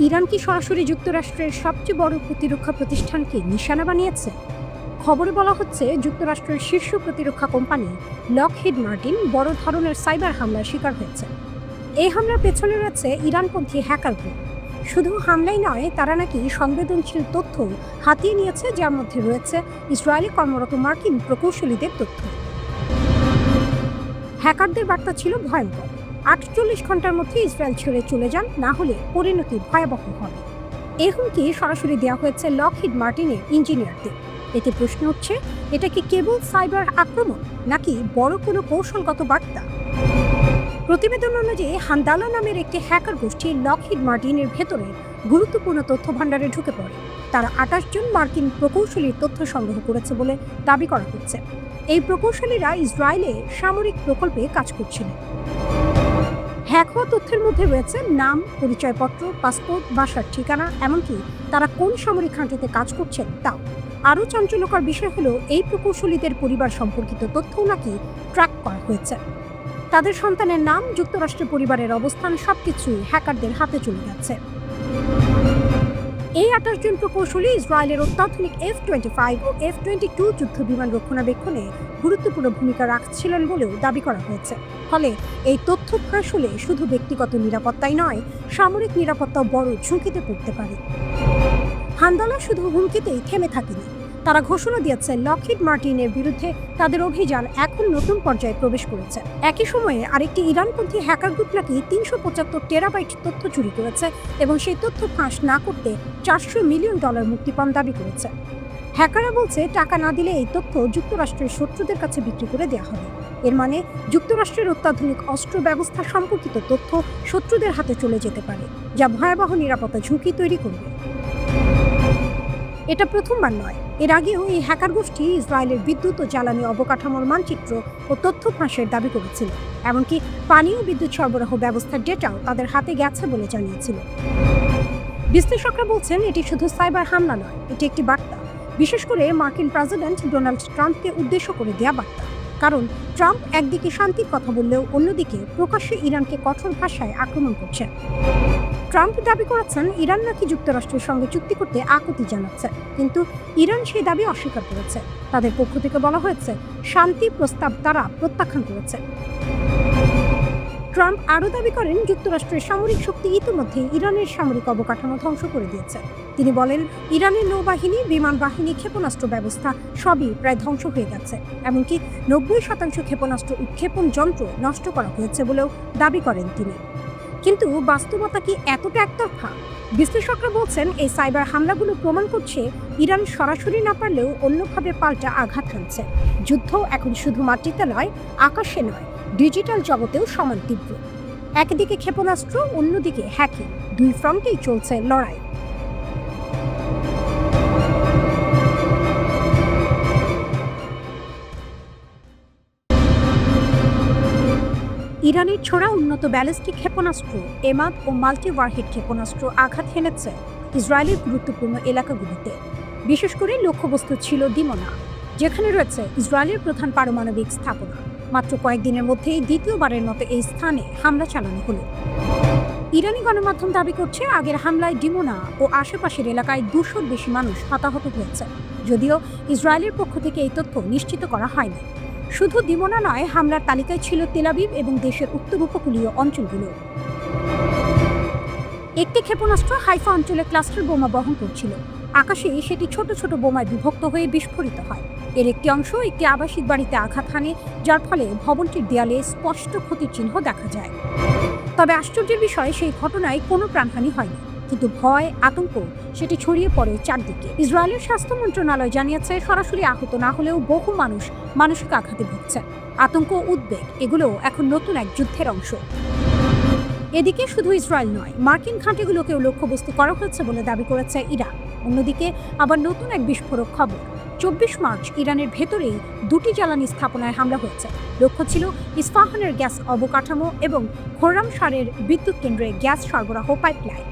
Iran কি সরাসরি যুক্তরাষ্ট্রের সবচেয়ে বড় প্রতিরক্ষা প্রতিষ্ঠানকে নিশানা বানিয়েছে? খবরে বলা হচ্ছে যুক্তরাষ্ট্রের শীর্ষ প্রতিরক্ষা কোম্পানি লকহিড মার্টিন বড় ধরনের সাইবার হামলার শিকার হয়েছে। এই হামলার পেছনে রয়েছে ইরানপন্থী হ্যাকার গ্রুপ। শুধু হামলাই নয়, তারা নাকি সংবেদনশীল তথ্য হাতিয়ে নিয়েছে, যার মধ্যে রয়েছে ইসরায়েলে কর্মরত মার্কিন প্রকৌশলীদের তথ্য। হ্যাকারদের বার্তা ছিল ভয়ঙ্কর: 48 ঘন্টার মধ্যে ইসরায়েল ছেড়ে চলে যান, না হলে পরিণতি ভয়াবহ হবে। এই হুমকি সরাসরি দেওয়া হয়েছে লকহিড মার্টিনের ইঞ্জিনিয়ারদের। এতে প্রশ্ন উঠছে, এটা কি কেবল সাইবার আক্রমণ নাকি বড় কোনো কৌশলগত বার্তা? প্রতিবেদন অনুযায়ী হান্দালা নামের একটি হ্যাকার গোষ্ঠী লকহিড মার্টিনের ভেতরে গুরুত্বপূর্ণ তথ্য ভাণ্ডারে ঢুকে পড়ে। তারা 28 জন মার্কিন প্রকৌশলীর তথ্য সংগ্রহ করেছে বলে দাবি করা হচ্ছে। এই প্রকৌশলীরা ইসরায়েলে সামরিক প্রকল্পে কাজ করছিলেন। হ্যাক হওয়া তথ্যের মধ্যে রয়েছে নাম, পরিচয়পত্র, পাসপোর্ট, বাসার ঠিকানা, এমনকি তারা কোন সামরিক ঘাঁটিতে কাজ করছেন তাও। আরও চাঞ্চল্যকর বিষয় হলো, এই প্রকৌশলীদের পরিবার সম্পর্কিত তথ্যও নাকি ট্র্যাক করা হয়েছে। তাদের সন্তানের নাম, যুক্তরাষ্ট্রের পরিবারের অবস্থান সবকিছুই হ্যাকারদের হাতে চলে গেছে। এই 28 জন প্রকৌশলী ইসরায়েলের অত্যাধুনিক F-25 ও F-22 যুদ্ধ বিমান রক্ষণাবেক্ষণে গুরুত্বপূর্ণ ভূমিকা রাখছিলেন বলেও দাবি করা হয়েছে। ফলে এই তথ্য ফাঁস হলে শুধু ব্যক্তিগত নিরাপত্তাই নয়, সামরিক নিরাপত্তাও বড় ঝুঁকিতে পড়তে পারে। হান্দালা শুধু হুমকিতেই থেমে থাকেনি। তারা ঘোষণা দিয়েছে লকহিড মার্টিনের বিরুদ্ধে তাদের অভিযান এখন নতুন পর্যায়ে প্রবেশ করেছে। একই সময়ে আরেকটি ইরানপন্থী হ্যাকার গ্রুপ নাকি 375 টেরাবাইট তথ্য চুরি করেছে এবং সেই তথ্য ফাঁস না করতে $400 মিলিয়ন মুক্তিপণ দাবি করেছে। হ্যাকাররা বলছে, টাকা না দিলে এই তথ্য যুক্তরাষ্ট্রের শত্রুদের কাছে বিক্রি করে দেওয়া হবে। এর মানে যুক্তরাষ্ট্রের অত্যাধুনিক অস্ত্র ব্যবস্থা সম্পর্কিত তথ্য শত্রুদের হাতে চলে যেতে পারে, যা ভয়াবহ নিরাপত্তা ঝুঁকি তৈরি করবে। এটা প্রথমবার নয়। এর আগেও এই হ্যাকার গোষ্ঠী ইসরায়েলের বিদ্যুৎ ও জ্বালানি অবকাঠামোর মানচিত্র ও তথ্য ফাঁসের দাবি করেছিল। এমনকি পানি ও বিদ্যুৎ সরবরাহ ব্যবস্থার ডেটাও তাদের হাতে গেছে বলে জানিয়েছিল। বিশ্লেষকরা বলছেন, এটি শুধু সাইবার হামলা নয়, এটি একটি বার্তা, বিশেষ করে মার্কিন প্রেসিডেন্ট ডোনাল্ড ট্রাম্পকে উদ্দেশ্য করে দেয়া বার্তা। কারণ ট্রাম্প একদিকে শান্তির কথা বললেও অন্যদিকে প্রকাশ্যে ইরানকে কঠোর ভাষায় আক্রমণ করছেন। ট্রাম্প দাবি করেছেন, ইরান নাকি যুক্তরাষ্ট্রের সঙ্গে চুক্তি করতে আকুতি জানাচ্ছে, কিন্তু ইরান সেই দাবি অস্বীকার করেছে। তাদের পক্ষ থেকে বলা হয়েছে, শান্তি প্রস্তাব তারা প্রত্যাখ্যান করেছে। ট্রাম্প আরও দাবি করেন, যুক্তরাষ্ট্রের সামরিক শক্তি ইতিমধ্যে ইরানের সামরিক অবকাঠামো ধ্বংস করে দিয়েছে। তিনি বলেন, ইরানের নৌবাহিনী, বিমান বাহিনী, ক্ষেপণাস্ত্র ব্যবস্থা সবই প্রায় ধ্বংস হয়ে গেছে। এমনকি 90% ক্ষেপণাস্ত্র উৎক্ষেপণ যন্ত্র নষ্ট করা হয়েছে বলেও দাবি করেন তিনি। কিন্তু বাস্তবতা কি এতটা একতরফা? বিশ্লেষকরা বলছেন, এই সাইবার হামলাগুলো প্রমাণ করছে ইরান সরাসরি না পারলেও অন্যভাবে পাল্টা আঘাত হানছে। যুদ্ধ এখন শুধু মাটিতে নয়, আকাশে নয়, ডিজিটাল জগতেও সমান তীব্র। একদিকে ক্ষেপণাস্ত্র, অন্যদিকে হ্যাকিং, দুই ফ্রন্টেই চলছে লড়াই। ইরানের ছোড়া উন্নত ব্যালিস্টিক ক্ষেপণাস্ত্র এমাদ ও মাল্টিওয়ারহেড ক্ষেপণাস্ত্র আঘাত হেনেছে ইসরায়েলের গুরুত্বপূর্ণ এলাকাগুলিতে। বিশেষ করে লক্ষ্যবস্তু ছিল দিমনা, যেখানে রয়েছে ইসরায়েলের প্রধান পারমাণবিক স্থাপনা। মাত্র কয়েকদিনের মধ্যেই দ্বিতীয়বারের মতো এই স্থানে হামলা চালানো হলো। ইরানি গণমাধ্যম দাবি করছে, আগের হামলায় ডিমোনা ও আশেপাশের এলাকায় 200-র বেশি মানুষ হতাহত হয়েছে, যদিও ইসরায়েলের পক্ষ থেকে এই তথ্য নিশ্চিত করা হয়নি। শুধু দিমোনা নয়, হামলার তালিকায় ছিল তেল আবিব এবং দেশের উত্তর উপকূলীয় অঞ্চলগুলো। একটি ক্ষেপণাস্ত্র হাইফা অঞ্চলে ক্লাস্টার বোমা বহন করছিল। আকাশে সেটি ছোট ছোট বোমায় বিভক্ত হয়ে বিস্ফোরিত হয়। এর একটি অংশ একটি আবাসিক বাড়িতে আঘাত হানে, যার ফলে ভবনটির দেয়ালে স্পষ্ট ক্ষতির চিহ্ন দেখা যায়। তবে আশ্চর্যের বিষয়, সেই ঘটনায় কোনো প্রাণহানি হয়নি, কিন্তু ভয়, আতঙ্ক সেটি ছড়িয়ে পড়ে চারদিকে। ইসরায়েলের স্বাস্থ্য মন্ত্রণালয় জানিয়েছে, সরাসরি আহত না হলেও বহু মানুষ মানসিক আঘাতে ভুগছে। আতঙ্ক, উদ্বেগ এগুলো এখন নতুন এক যুদ্ধের অংশ। এদিকে শুধু ইসরায়েল নয়, মার্কিন ঘাঁটিগুলোকেও লক্ষ্যবস্তু করা হয়েছে বলে দাবি করেছে ইরান। অন্যদিকে আবার নতুন এক বিস্ফোরক খবর। 24 মার্চ ইরানের ভেতরেই 2টি জ্বালানি স্থাপনায় হামলা হয়েছে। লক্ষ্য ছিল ইস্পাহানের গ্যাস অবকাঠামো এবং খোরামশারের বিদ্যুৎ কেন্দ্রে গ্যাস সরবরাহ পাইপলাইন।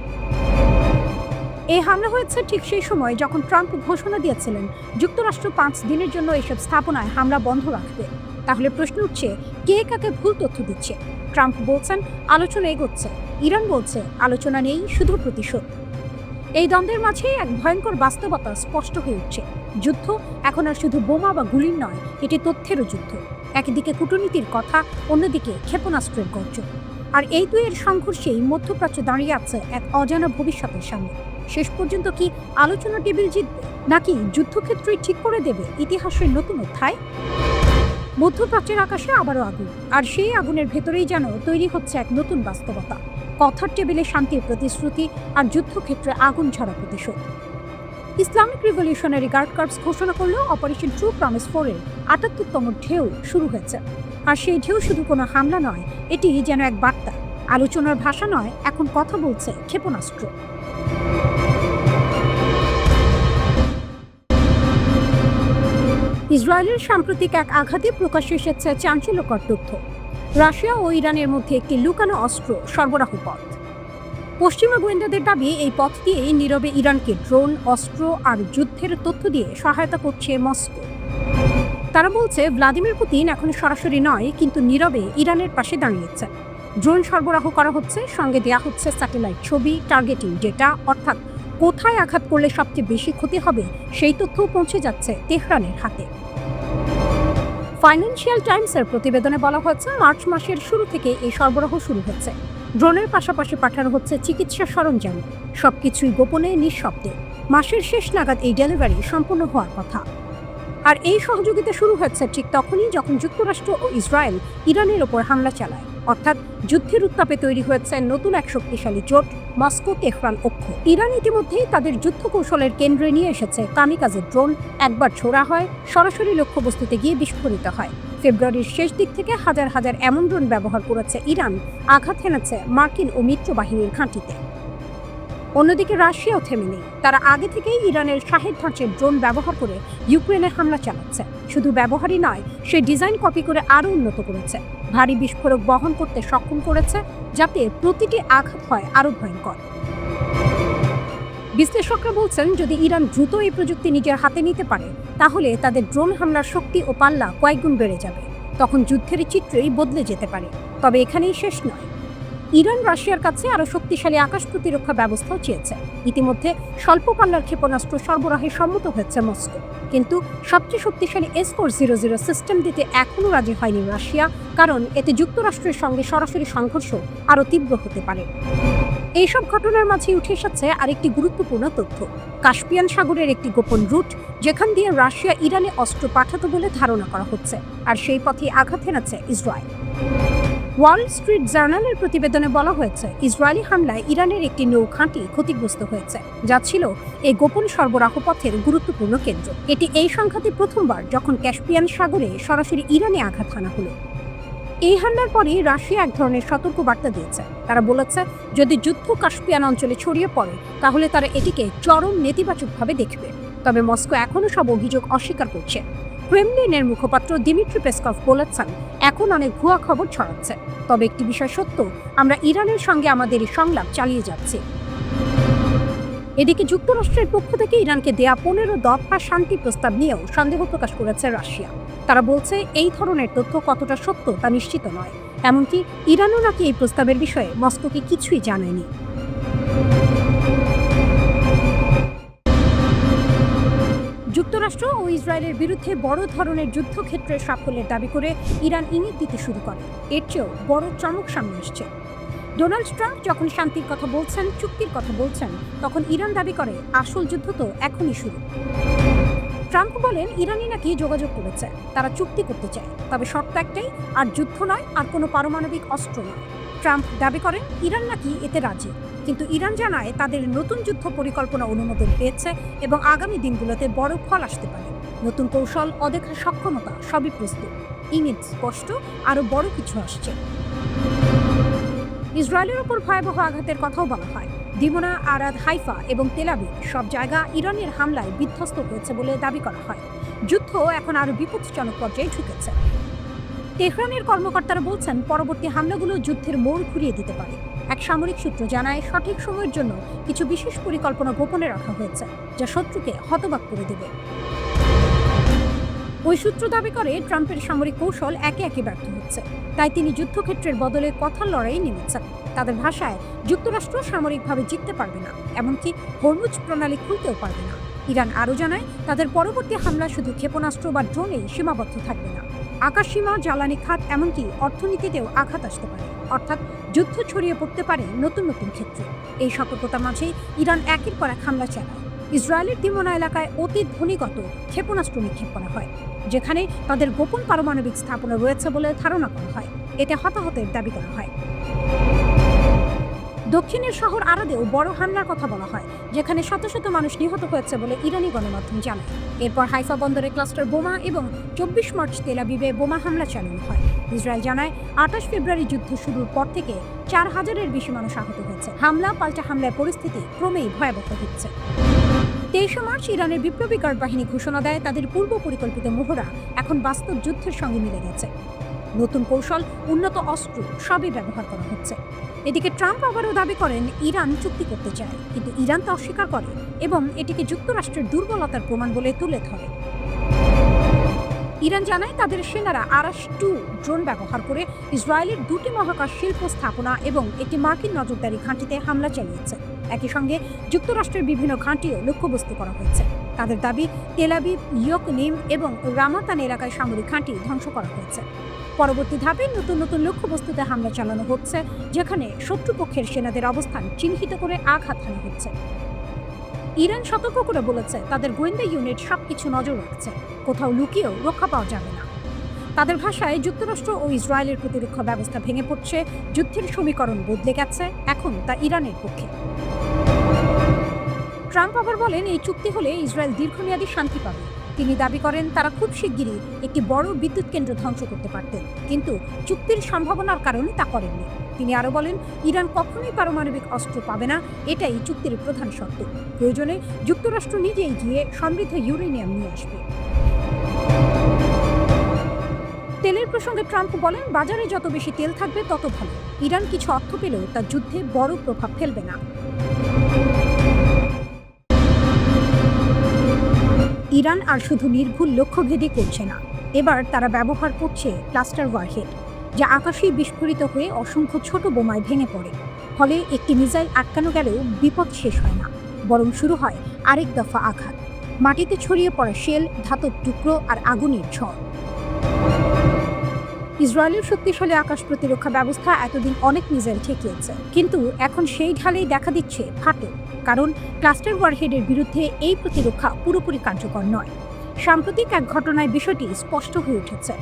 এই হামলা হয়েছে ঠিক সেই সময় যখন ট্রাম্প ঘোষণা দিয়েছিলেন যুক্তরাষ্ট্র 5 দিনের জন্য এসব স্থাপনায় হামলা বন্ধ রাখবে। তাহলে প্রশ্ন উঠছে, কে কাকে ভুল তথ্য দিচ্ছে? ট্রাম্প বলছেন আলোচনা এগোচ্ছে, ইরান বলছে আলোচনা নেই, শুধু প্রতিশোধ। এই দ্বন্দ্বের মাঝেই এক ভয়ঙ্কর বাস্তবতা স্পষ্ট হয়ে উঠছে। যুদ্ধ এখন আর শুধু বোমা বা গুলির নয়, এটি তথ্যেরও যুদ্ধ। একদিকে কূটনীতির কথা, অন্যদিকে ক্ষেপণাস্ত্রের গর্জন। আর এই দুইয়ের সংঘর্ষেই মধ্যপ্রাচ্য দাঁড়িয়ে আছে এক অজানা ভবিষ্যতের সামনে। শেষ পর্যন্ত কি আলোচনা টেবিল জিতবে, নাকি যুদ্ধক্ষেত্রই ঠিক করে দেবে ইতিহাসের নতুন অধ্যায়? মধ্যপ্রাচ্যের আকাশে আবারও আগুন, আর সেই আগুনের ভেতরেই যেন তৈরি হচ্ছে এক নতুন বাস্তবতা। কথার টেবিলে শান্তির প্রতিশ্রুতি, আর যুদ্ধক্ষেত্রে আগুন ঝরা প্রতিশোধ। ইসলামিক রিভলিউশনারি গার্ড কর্পস ঘোষণা করল অপারেশন ট্রু প্রমিস 4-এর ৭৮তম ঢেউ শুরু হয়েছে। আর সেই ঢেউ শুধু কোনো হামলা নয়, এটি যেন এক বার্তা। আলোচনার ভাষা নয়, এখন কথা বলছে ক্ষেপণাস্ত্র। ইসরায়েলের সাম্প্রতিক এক আঘাতে প্রকাশ্যে এসেছে চাঞ্চল্যকর তথ্য। রাশিয়া ও ইরানের মধ্যে একটি লুকানো অস্ত্র সরবরাহ পথ। পশ্চিমা গোয়েন্দাদের দাবি, এই পথ দিয়ে নীরবে ইরানকে ড্রোন, অস্ত্র আর যুদ্ধের তথ্য দিয়ে সহায়তা করছে মস্কো। তারা বলছে ভ্লাদিমির পুতিন এখন সরাসরি নয়, কিন্তু নীরবে ইরানের পাশে দাঁড়িয়েছে। ড্রোন সরবরাহ করা হচ্ছে, সঙ্গে দেয়া হচ্ছে স্যাটেলাইট ছবি, টার্গেটিং ডেটা, অর্থাৎ কোথায় আঘাত করলে সবচেয়ে বেশি ক্ষতি হবে সেই তথ্যও পৌঁছে যাচ্ছে তেহরানের হাতে। ফাইন্যান্সিয়াল টাইমসের প্রতিবেদনে বলা হয়েছে, মার্চ মাসের শুরু থেকে এই সরবরাহ শুরু হচ্ছে। ড্রোনের পাশাপাশি পাঠানো হচ্ছে চিকিৎসা সরঞ্জাম, সবকিছুই গোপনে, নিঃশব্দে। মাসের শেষ নাগাদ এই ডেলিভারি সম্পূর্ণ হওয়ার কথা। আর এই সহযোগিতা শুরু হচ্ছে ঠিক তখনই যখন যুক্তরাষ্ট্র ও ইসরায়েল ইরানের ওপর হামলা চালায়। অর্থাৎ যুদ্ধের উত্তাপে তৈরি হয়েছে নতুন এক শক্তিশালী জোট, মস্কো তেহরান অক্ষ। ইরান ইতিমধ্যেই তাদের যুদ্ধ কৌশলের কেন্দ্রে নিয়ে এসেছে কামিকাজে ড্রোন। একবার ছোড়া হয়, সরাসরি লক্ষ্যবস্তুতে গিয়ে বিস্ফোরিত হয়। ফেব্রুয়ারির শেষ দিক থেকে হাজার হাজার এমন ড্রোন ব্যবহার করেছে ইরান, আঘাত হেনেছে মার্কিন ও মিত্র বাহিনীর ঘাঁটিতে। অন্যদিকে রাশিয়াও থেমে নেই। তারা আগে থেকেই ইরানের শাহেদ ধাঁচের ড্রোন ব্যবহার করে ইউক্রেনে হামলা চালাচ্ছে। শুধু ব্যবহারই নয়, সে ডিজাইন কপি করে আরও উন্নত করেছে। ভারী বিস্ফোরক বহন করতে সক্ষম করেছে, যাতে প্রতিটি আঘাত হয় আরও ভয়ঙ্কর। বিশ্লেষকরা বলছেন, যদি ইরান দ্রুত এই প্রযুক্তি নিজের হাতে নিতে পারে, তাহলে তাদের ড্রোন হামলার শক্তি ও পাল্লা কয়েকগুণ বেড়ে যাবে। তখন যুদ্ধের চিত্রই বদলে যেতে পারে। তবে এখানেই শেষ নয়। ইরান রাশিয়ার কাছে আরও শক্তিশালী আকাশ প্রতিরক্ষা ব্যবস্থাও চেয়েছে। ইতিমধ্যে স্বল্প পাল্লার ক্ষেপণাস্ত্র সরবরাহে সম্মত হয়েছে মস্কো, কিন্তু সবচেয়ে শক্তিশালী S-400 সিস্টেম দিতে এখনও রাজি হয়নি রাশিয়া, কারণ এতে যুক্তরাষ্ট্রের সঙ্গে সরাসরি সংঘর্ষ আরও তীব্র হতে পারে। এইসব ঘটনার মাঝে উঠে এসেছে আরেকটি গুরুত্বপূর্ণ তথ্য, কাস্পিয়ান সাগরের একটি গোপন রুট, যেখান দিয়ে রাশিয়া ইরানে অস্ত্র পাঠাতো বলে ধারণা করা হচ্ছে। আর সেই পথে আঘাত হেনেছে ইসরায়েল। ওয়াল স্ট্রিট জার্নালের প্রতিবেদনে বলা হয়েছে, ইসরায়েলি হামলায় ইরানের একটি নৌ ঘাঁটি ক্ষতিগ্রস্ত হয়েছে, যা ছিল এই গোপন সরবরাহ পথের গুরুত্বপূর্ণ কেন্দ্র। এটি এই সংখ্যাতে প্রথমবার যখন ক্যাস্পিয়ান সাগরে সরাসরি ইরানে আঘাত হানা হলো। এই হামলার পরেই রাশিয়া এক ধরনের সতর্ক বার্তা দিয়েছে। তারা বলেছে, যদি যুদ্ধ কাস্পিয়ান অঞ্চলে ছড়িয়ে পড়ে, তাহলে তারা এটিকে চরম নেতিবাচকভাবে দেখবে। তবে মস্কো এখনও সব অভিযোগ অস্বীকার করছে। ক্রেমলিনের মুখপাত্র দিমিত্রি পেসকভ বলেছেন, এখন অনেক ভুয়া খবর ছড়াচ্ছে। তবে একটি বিষয় সত্য, আমরা ইরানের সঙ্গে আমাদের এই সংলাপ চালিয়ে যাচ্ছি। এদিকে যুক্তরাষ্ট্রের পক্ষ থেকে ইরানকে দেয়া 15 দফা শান্তি প্রস্তাব নিয়েও সন্দেহ প্রকাশ করেছে রাশিয়া। তারা বলছে, এই ধরনের তথ্য কতটা সত্য তা নিশ্চিত নয়। এমনকি ইরানও নাকি এই প্রস্তাবের বিষয়ে মস্কোকে কিছুই জানায়নি। যুক্তরাষ্ট্র ও ইসরায়েলের বিরুদ্ধে বড় ধরনের যুদ্ধক্ষেত্রের সাফল্যের দাবি করে ইরান ইঙ্গিত দিতে শুরু করে। এর চেয়েও বড় চমক সামনে এসছে। ডোনাল্ড ট্রাম্প যখন শান্তির কথা বলছেন, চুক্তির কথা বলছেন, তখন ইরান দাবি করে আসল যুদ্ধ তো এখনই শুরু। ট্রাম্প বলেন, ইরানই নাকি যোগাযোগ করেছে, তারা চুক্তি করতে চায়, তবে শর্ত একটাই, আর যুদ্ধ নয়, আর কোনো পারমাণবিক অস্ত্র নয়। ট্রাম্প দাবি করেন ইরান নাকি এতে রাজি, কিন্তু ইরান জানায় তাদের নতুন যুদ্ধ পরিকল্পনা অনুমোদন পেয়েছে এবং আগামী দিনগুলোতে বড় ফল আসতে পারে। নতুন কৌশল, অদেখা সক্ষমতা, সবই প্রস্তুত। ইঙ্গিত স্পষ্ট, আরও বড় কিছু আসছে। ইসরায়েলের ওপর ভয়াবহ আঘাতের কথাও বলা হয়। দিমোনা, আরাদ, হাইফা এবং তেল আবিব সব জায়গা ইরানের হামলায় বিধ্বস্ত হয়েছে বলে দাবি করা হয়। যুদ্ধ এখন আরও বিপজ্জনক পর্যায়ে ঢুকেছে। তেহরানের কর্মকর্তারা বলছেন, পরবর্তী হামলাগুলো যুদ্ধের মোড় ঘুরিয়ে দিতে পারে। এক সামরিক সূত্র জানায়, সঠিক সময়ের জন্য কিছু বিশেষ পরিকল্পনা গোপনে রাখা হয়েছে, যা শত্রুকে হতবাক করে দেবে। ওই সূত্র দাবি করে, ট্রাম্পের সামরিক কৌশল একে একে ব্যর্থ হচ্ছে, তাই তিনি যুদ্ধক্ষেত্রের বদলে কথার লড়াই নেমেছেন। তাদের ভাষায় যুক্তরাষ্ট্র সামরিকভাবে জিততে পারবে না, এমনকি হরমুজ প্রণালী খুলতেও পারবে না। ইরান আরও জানায় তাদের পরবর্তী হামলা শুধু ক্ষেপণাস্ত্র বা ড্রোনেই সীমাবদ্ধ থাকবে না। আকাশসীমা, জ্বালানি খাত, এমনকি অর্থনীতিতেও আঘাত আসতে পারে, অর্থাৎ যুদ্ধ ছড়িয়ে পড়তে পারে নতুন নতুন ক্ষেত্রে। এই সতর্কতার মাঝেই ইরান একের পর এক হামলা চালায়। ইসরায়েলের তিমোনা এলাকায় অতি ধ্বনিগত ক্ষেপণাস্ত্র নিক্ষেপ করা হয়, যেখানে তাদের গোপন পারমাণবিক স্থাপনা রয়েছে বলে ধারণা করা হয়। এতে হতাহতের দাবি করা হয়। দক্ষিণের শহর আরাদেও বড় হামলার কথা বলা হয়, যেখানে শত শত মানুষ নিহত হয়েছে বলে ইরানি গণমাধ্যম জানায়। এরপর হাইফা বন্দরে ক্লাস্টার বোমা এবং 24 মার্চ তেল আবিবে বোমা হামলা চালানো হয়। ইসরায়েল জানায় 28 ফেব্রুয়ারি যুদ্ধ শুরুর পর থেকে 4000-এর বেশি মানুষ আহত হয়েছে। হামলা পাল্টা হামলার পরিস্থিতি ক্রমেই ভয়াবহ হচ্ছে। 23 মার্চ ইরানের বিপ্লবী গার্ড বাহিনী ঘোষণা দেয় তাদের পূর্ব পরিকল্পিত মহড়া এখন বাস্তব যুদ্ধের সঙ্গে মিলে গেছে। নতুন কৌশল, উন্নত অস্ত্র সবই ব্যবহার করা হচ্ছে। এদিকে ট্রাম্প আবারও দাবি করেন ইরান চুক্তি করতে চায়, কিন্তু ইরান তা অস্বীকার করে এবং এটিকে যুক্তরাষ্ট্রের দুর্বলতার প্রমাণ বলে তুলে ধরে। ইরান জানায় তাদের সেনারা আরাশ-2 ড্রোন ব্যবহার করে ইসরায়েলের 2টি মহাকাশ শিল্প স্থাপনা এবং একটি মার্কিন নজরদারি ঘাঁটিতে হামলা চালিয়েছে। একই সঙ্গে যুক্তরাষ্ট্রের বিভিন্ন ঘাঁটিও লক্ষ্যবস্তু করা হয়েছে। তাদের দাবি, তেল আবিব, ইয়কনিম এবং রামাতান এলাকায় সামরিক ঘাঁটি ধ্বংস করা হয়েছে। পরবর্তী ধাপে নতুন নতুন লক্ষ্যবস্তুতে হামলা চালানো হচ্ছে, যেখানে শত্রুপক্ষের সেনাদের অবস্থান চিহ্নিত করে আঘাত হানা হচ্ছে। ইরান সতর্ক করে বলেছে তাদের গোয়েন্দা ইউনিট সবকিছু নজর রাখছে, কোথাও লুকিয়েও রক্ষা পাওয়া যাবে না। তাদের ভাষায় যুক্তরাষ্ট্র ও ইসরায়েলের প্রতিরক্ষা ব্যবস্থা ভেঙে পড়ছে, যুদ্ধের সমীকরণ বদলে গেছে, এখন তা ইরানের পক্ষে। ট্রাম্প আবার বলেন এই চুক্তি হলে ইসরায়েল দীর্ঘমেয়াদী শান্তি পাবে। তিনি দাবি করেন তারা খুব শিগগিরই একটি বড় বিদ্যুৎ কেন্দ্র ধ্বংস করতে পারতেন, কিন্তু চুক্তির সম্ভাবনার কারণে তা করেননি। তিনি আরও বলেন ইরান কখনোই পারমাণবিক অস্ত্র পাবে না, এটাই চুক্তির প্রধান শর্ত। প্রয়োজনে যুক্তরাষ্ট্র নিজেই গিয়ে সমৃদ্ধ ইউরেনিয়াম নিয়ে আসবে। তেলের প্রসঙ্গে ট্রাম্প বলেন বাজারে যত বেশি তেল থাকবে তত ভালো। ইরান কিছু অর্থ পেলেও তা যুদ্ধে বড় প্রভাব ফেলবে না। ইরান আর শুধু নির্ভুল লক্ষ্যভেদী করছে না, এবার তারা ব্যবহার করছে ক্লাস্টার ওয়ারহেড, যা আকাশেই বিস্ফোরিত হয়ে অসংখ্য ছোট বোমায় ভেঙে পড়ে। ফলে একটি মিসাইল আটকানো গেলেও বিপদ শেষ হয় না, বরং শুরু হয় আরেক দফা আঘাত। মাটিতে ছড়িয়ে পড়া শেল, ধাতব টুকরো আর আগুনের ঝড়। ইসরায়েলের শক্তিশালী আকাশ প্রতিরক্ষা ব্যবস্থা এতদিন অনেক মিসাইল ঠেকিয়েছে, কিন্তু এখন সেই ঢালেই দেখা দিচ্ছে ফাটল। কারণ ক্লাস্টার ওয়ারহেডের বিরুদ্ধে এই প্রতিরক্ষা পুরোপুরি কার্যকর নয়। সাম্প্রতিক এক ঘটনায় বিষয়টি স্পষ্ট হয়ে উঠেছে।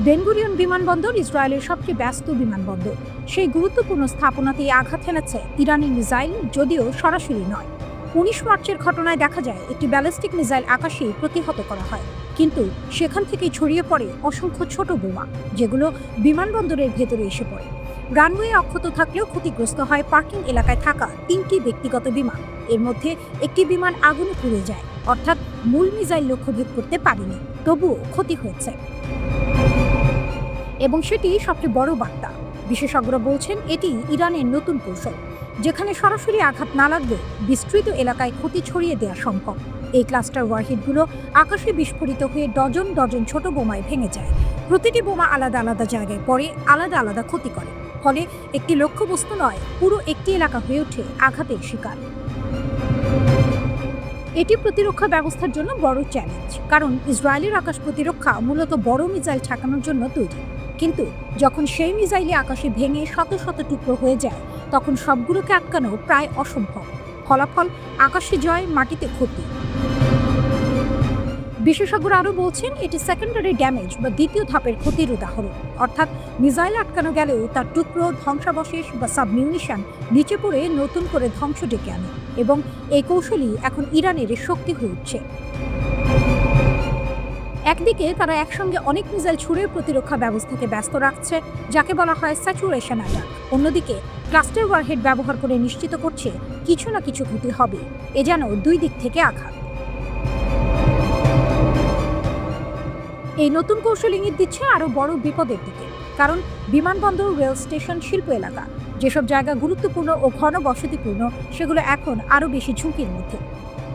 বেন গুরিয়ন বিমানবন্দর ইসরায়েলের সবচেয়ে ব্যস্ত বিমানবন্দর। সেই গুরুত্বপূর্ণ স্থাপনাতেই আঘাত হেনেছে ইরানি মিসাইল, যদিও সরাসরি নয়। 19 মার্চের ঘটনায় দেখা যায় একটি ব্যালিস্টিক মিসাইল আকাশেই প্রতিহত করা হয়, কিন্তু সেখান থেকেই ছড়িয়ে পড়ে অসংখ্য ছোট বোমা, যেগুলো বিমানবন্দরের ভেতরে এসে পড়ে। রানওয়ে অক্ষত থাকলেও ক্ষতিগ্রস্ত হয় পার্কিং এলাকায় থাকা 3টি ব্যক্তিগত বিমান। এর মধ্যে একটি বিমান আগুনে পুড়ে যায়, অর্থাৎ মূল মিসাইল লক্ষ্যভেদ করতে পারেনি, তবুও ক্ষতি হয়েছে। এবং সেটি সবচেয়ে বড় বার্তা। বিশেষজ্ঞরা বলছেন এটি ইরানের নতুন কৌশল, যেখানে সরাসরি আঘাত না লাগলেও বিস্তৃত এলাকায় ক্ষতি ছড়িয়ে দেওয়া সম্ভব। এই ক্লাস্টার ওয়ারহেডগুলো আকাশে বিস্ফোরিত হয়ে ডজন ডজন ছোট বোমায় ভেঙে যায়। প্রতিটি বোমা আলাদা আলাদা জায়গায় পড়ে, আলাদা আলাদা ক্ষতি করে। ফলে একটি লক্ষ্যবস্তু নয়, পুরো একটি এলাকা হয়ে ওঠে আঘাতের শিকার। এটি প্রতিরক্ষা ব্যবস্থার জন্য বড় চ্যালেঞ্জ, কারণ ইসরায়েলের আকাশ প্রতিরক্ষা মূলত বড় মিসাইল ঠেকানোর জন্য তৈরি। কিন্তু যখন সেই মিসাইলে আকাশে ভেঙে শত শত টুকরো হয়ে যায়, তখন সবগুলোকে আটকানো প্রায় অসম্ভব। ফলাফল আকাশে জয়, মাটিতে ক্ষতি। বিশেষজ্ঞরা আরও বলছেন এটি সেকেন্ডারি ড্যামেজ বা দ্বিতীয় ধাপের ক্ষতির উদাহরণ, অর্থাৎ মিসাইল আটকানো গেলেও তার টুকরো, ধ্বংসাবশেষ বা সাবমিউনিশন নিচে পড়ে নতুন করে ধ্বংস ডেকে আনে। এবং এই কৌশলই এখন ইরানের শক্তি হয়ে উঠছে। একদিকে তারা একসঙ্গে অনেক মিসাইল ছুড়ে প্রতিরক্ষা ব্যবস্থাকে ব্যস্ত রাখছে, যাকে বলা হয় স্যাচুরেশন অ্যাটাক। অন্যদিকে ক্লাস্টার ওয়ারহেড ব্যবহার করে নিশ্চিত করছে কিছু না কিছু ক্ষতি হবে। এ যেন দুই দিক থেকে আঘাত। এই নতুন কৌশল ইঙ্গিত দিচ্ছে আরও বড় বিপদের দিকে, কারণ বিমানবন্দর, রেল স্টেশন, শিল্প এলাকা, যেসব জায়গা গুরুত্বপূর্ণ ও ঘন বসতিপূর্ণ, সেগুলো এখন আরও বেশি ঝুঁকির মধ্যে।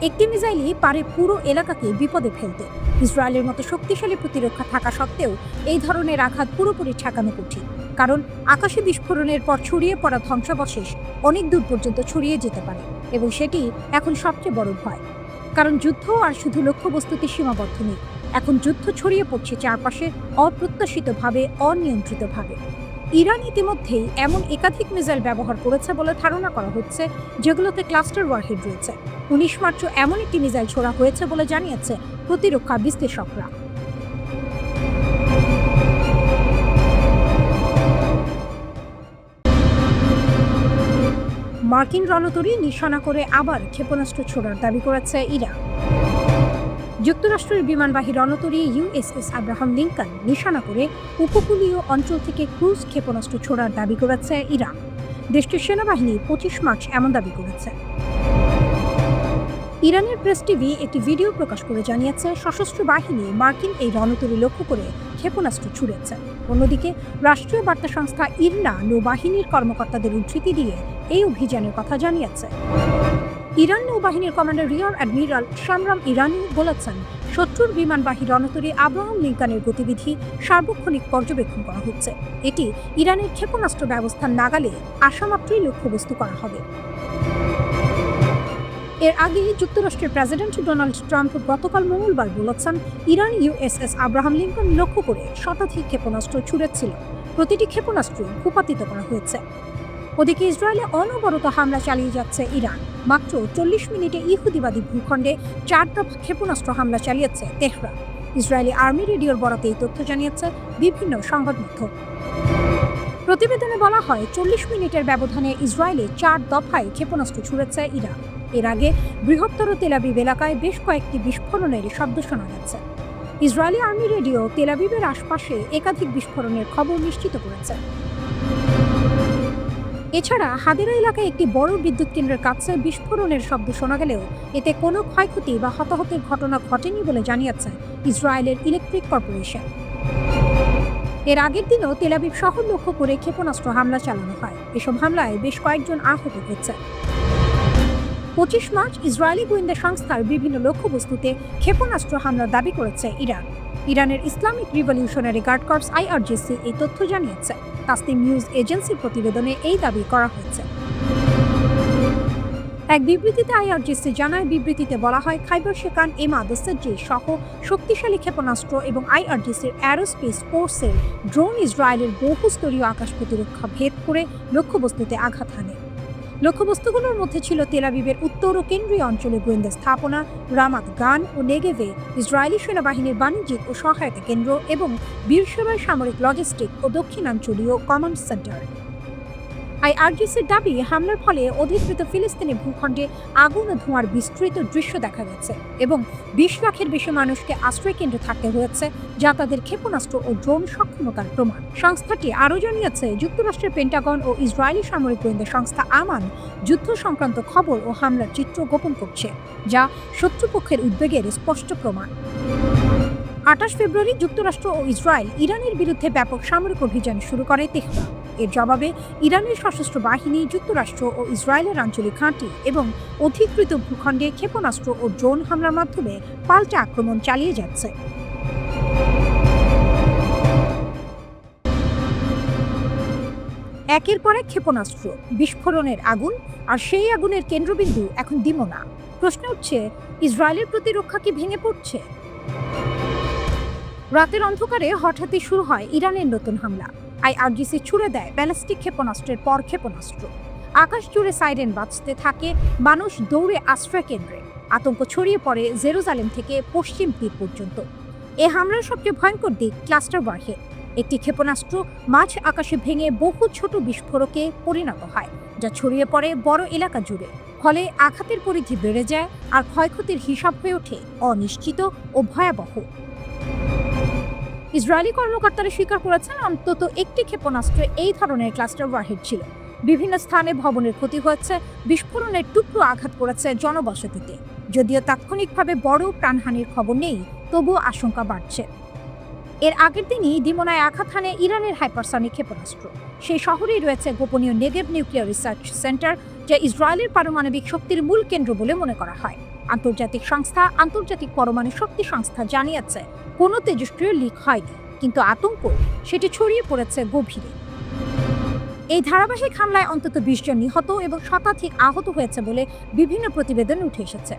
একটি মিসাইলই পারে পুরো এলাকাকে বিপদে ফেলতে। ইসরায়েলের মতো শক্তিশালী প্রতিরক্ষা থাকা সত্ত্বেও এই ধরনের আঘাত পুরোপুরি ঠেকানো কঠিন। কারণ আকাশে বিস্ফোরণের পর ছড়িয়ে পড়া ধ্বংসাবশেষ অনেক দূর পর্যন্ত ছড়িয়ে যেতে পারে এবং সেটি এখন সবচেয়ে বড় ভয়। কারণ যুদ্ধ আর শুধু লক্ষ্যবস্তুতে সীমাবদ্ধ নেই, এখন যুদ্ধ ছড়িয়ে পড়ছে চারপাশে অপ্রত্যাশিতভাবে, অনিয়ন্ত্রিতভাবে। ইরান ইতিমধ্যেই এমন একাধিক মিসাইল ব্যবহার করেছে বলে ধারণা করা হচ্ছে যেগুলোতে ক্লাস্টার ওয়ারহেড রয়েছে। 19 মার্চও এমন একটি মিসাইল ছোড়া হয়েছে বলে জানিয়েছে প্রতিরক্ষা বিশ্লেষকরা। মার্কিন রণতরী নিশানা করে আবার ক্ষেপণাস্ত্র ছোড়ার দাবি করেছে ইরান। যুক্তরাষ্ট্রের বিমানবাহী রণতরী ইউএসএস আব্রাহাম লিঙ্কন নিশানা করে উপকূলীয় অঞ্চল থেকে ক্রুজ ক্ষেপণাস্ত্র ছোড়ার দাবি করেছে ইরান। দেশটির সেনাবাহিনী 25 মার্চ এমন দাবি করেছে। ইরানের প্রেস টিভি একটি ভিডিও প্রকাশ করে জানিয়েছে সশস্ত্র বাহিনী মার্কিন এই রণতরী লক্ষ্য করে ক্ষেপণাস্ত্র ছুড়েছে। অন্যদিকে রাষ্ট্রীয় বার্তা সংস্থা ইরনা নৌবাহিনীর কর্মকর্তাদের উদ্ধৃতি দিয়ে এই অভিযানের কথা জানিয়েছে। ইরান নৌবাহিনীর কমান্ডার রিয়ার অ্যাডমিরাল শামরাম ইরানি বলেছেন, শত্রুর বিমানবাহী রণতরী আব্রাহাম লিঙ্কনের গতিবিধি সার্বক্ষণিক পর্যবেক্ষণ করা হচ্ছে। এটি ইরানের ক্ষেপণাস্ত্র ব্যবস্থার নাগালে আসামাত্রই লক্ষ্যবস্তু করা হবে। এর আগে যুক্তরাষ্ট্রের প্রেসিডেন্ট ডোনাল্ড ট্রাম্প গতকাল মঙ্গলবার বলেছেন, ইরান ইউএসএস আব্রাহাম লিঙ্কন লক্ষ্য করে শতাধিক ক্ষেপণাস্ত্র ছুড়েছিল। প্রতিটি ক্ষেপণাস্ত্র ভূপাতিত করা হয়েছে। ওদিকে ইসরায়েলে অনবরত হামলা চালিয়ে যাচ্ছে ইরান। মাত্র 40 মিনিটে ইহুদিবাদী ভূখণ্ডে 4 দফা ক্ষেপণাস্ত্র হামলা চালিয়েছে তেহরান। ইসরায়েলি আর্মি রেডিওর বরাতে এই তথ্য জানিয়েছে বিভিন্ন সংবাদ মাধ্যম। প্রতিবেদনে বলা হয়, 40 মিনিটের ব্যবধানে ইসরায়েলে 4 দফায় ক্ষেপণাস্ত্র ছুড়েছে ইরান। এর আগে বৃহত্তর তেল আবিব এলাকায় বেশ কয়েকটি বিস্ফোরণের শব্দ শোনা গেছে। ইসরায়েলি আর্মি রেডিও তেল আবিবের আশপাশে একাধিক বিস্ফোরণের খবর নিশ্চিত করেছে। এছাড়া হাদেরা এলাকায় একটি বড় বিদ্যুৎ কেন্দ্রের কাছে বিস্ফোরণের শব্দ শোনা গেলেও এতে কোনো ক্ষয়ক্ষতি বা হতাহতের ঘটনা ঘটেনি বলে জানিয়েছে ইসরায়েলের ইলেকট্রিক কর্পোরেশন। এর আগের দিনও তেল আবিব শহর লক্ষ্য করে ক্ষেপণাস্ত্র হামলা চালানো হয়। এসব হামলায় বেশ কয়েকজন আহত হয়েছে। 25 মার্চ ইসরায়েলি গোয়েন্দা সংস্থার বিভিন্ন লক্ষ্যবস্তুতে ক্ষেপণাস্ত্র হামলার দাবি করেছে ইরান। ইরানের Islamic revolutionary guard corps IRGC এই তথ্য জানিয়েছে। তাসনিম নিউজ এজেন্সির প্রতিবেদনে এই দাবি করা হয়েছে। এক বিবৃতিতে আইআরজিসি জানায়, বিবৃতিতে বলা হয়, খাইবার শেখান এমাদ সেজ্জি সহ শক্তিশালী ক্ষেপণাস্ত্র এবং আইআরজিসির অ্যারোস্পেস ফোর্সের ড্রোন ইসরায়েলের বহুস্তরীয় আকাশ প্রতিরক্ষা ভেদ করে লক্ষ্যবস্তুতে আঘাত হানে। লক্ষ্যবস্তুগুলোর মধ্যে ছিল তেল আবিবের উত্তর ও কেন্দ্রীয় অঞ্চলে গোয়েন্দা স্থাপনা, রামাত গান ও নেগেভে ইসরায়েলি সেনাবাহিনীর বাণিজ্যিক ও সহায়তা কেন্দ্র এবং বীরসেবার সামরিক লজিস্টিক ও দক্ষিণাঞ্চলীয় কমান্ড সেন্টার। আইআরজিসির দাবি, হামলার ফলে অধিকৃত ফিলিস্তিনি ভূখণ্ডে আগুন ও ধোঁয়ার বিস্তৃত দৃশ্য দেখা গেছে এবং 20 লাখের বেশি মানুষকে আশ্রয় কেন্দ্রে থাকতে হয়েছে, যা তাদের ক্ষেপণাস্ত্র ও ড্রোন সক্ষমতার প্রমাণ। সংস্থাটি আরও জানিয়েছে, যুক্তরাষ্ট্রের পেন্টাগন ও ইসরায়েলি সামরিক গোয়েন্দা সংস্থা আমান যুদ্ধ সংক্রান্ত খবর ও হামলার চিত্র গোপন করছে, যা শত্রুপক্ষের উদ্বেগের স্পষ্ট প্রমাণ। 28 ফেব্রুয়ারি যুক্তরাষ্ট্র ও ইসরায়েল ইরানের বিরুদ্ধে ব্যাপক সামরিক অভিযান শুরু করে তেহরান। এর জবাবে ইরানের সশস্ত্র বাহিনী যুক্তরাষ্ট্র ও ইসরায়েলের আঞ্চলিক ঘাঁটি এবং অধিকৃত ভূখণ্ডে ক্ষেপণাস্ত্র ও ড্রোন হামলার মাধ্যমে পাল্টা আক্রমণ চালিয়ে যাচ্ছে। একের পর এক ক্ষেপণাস্ত্র, বিস্ফোরণের আগুন, আর সেই আগুনের কেন্দ্রবিন্দু এখন দিমোনা। প্রশ্ন উঠছে, ইসরায়েলের প্রতিরক্ষা কি ভেঙে পড়ছে? রাতের অন্ধকারে হঠাৎই শুরু হয় ইরানের নতুন হামলা। আইআরজিসি ছুড়ে দেয় ব্যালিস্টিক ক্ষেপণাস্ত্রের পর ক্ষেপণাস্ত্র। আকাশ জুড়ে সাইরেন বাজতে থাকে, মানুষ দৌড়ে আশ্রয় কেন্দ্রে। আতঙ্ক ছড়িয়ে পড়ে জেরুজালেম থেকে পশ্চিম তীর পর্যন্ত। এ হামলার সবচেয়ে ভয়ঙ্কর দিক ক্লাস্টার ওয়ারহেড। একটি ক্ষেপণাস্ত্র মাঝ আকাশে ভেঙে বহু ছোট বিস্ফোরকে পরিণত হয়, যা ছড়িয়ে পড়ে বড় এলাকা জুড়ে। ফলে আঘাতের পরিধি বেড়ে যায় আর ক্ষয়ক্ষতির হিসাব হয়ে ওঠে অনিশ্চিত ও ভয়াবহ। ইসরায়েলি কর্মকর্তারা স্বীকার করেছেন, অন্তত একটি ক্ষেপণাস্ত্রে এই ধরনের ক্লাস্টার ওয়ারহেড ছিল। বিভিন্ন স্থানে ভবনের ক্ষতি হয়েছে, বিস্ফোরণের টুকরো আঘাত করেছে জনবসতিতে। যদিও তাৎক্ষণিকভাবে বড় প্রাণহানির খবর নেই, তবুও আশঙ্কা বাড়ছে। এর আগের দিনই দিমোনায় আঘাত হানে ইরানের হাইপারসনিক ক্ষেপণাস্ত্র। সেই শহরেই রয়েছে গোপনীয় নেগেভ নিউক্লিয়ার রিসার্চ সেন্টার, যা ইসরায়েলের পারমাণবিক শক্তির মূল কেন্দ্র বলে মনে করা হয়। আন্তর্জাতিক পরমাণু শক্তি সংস্থা জানিয়েছে, কোনো তেজস্ক্রিয় লিক হয়নি, কিন্তু আতঙ্ক সেটি ছড়িয়ে পড়েছে গভীরে। এই ধারাবাহিক হামলায় অন্তত ২০ জন নিহত এবং শতাধিক আহত হয়েছে বলে বিভিন্ন প্রতিবেদন উঠে এসেছে।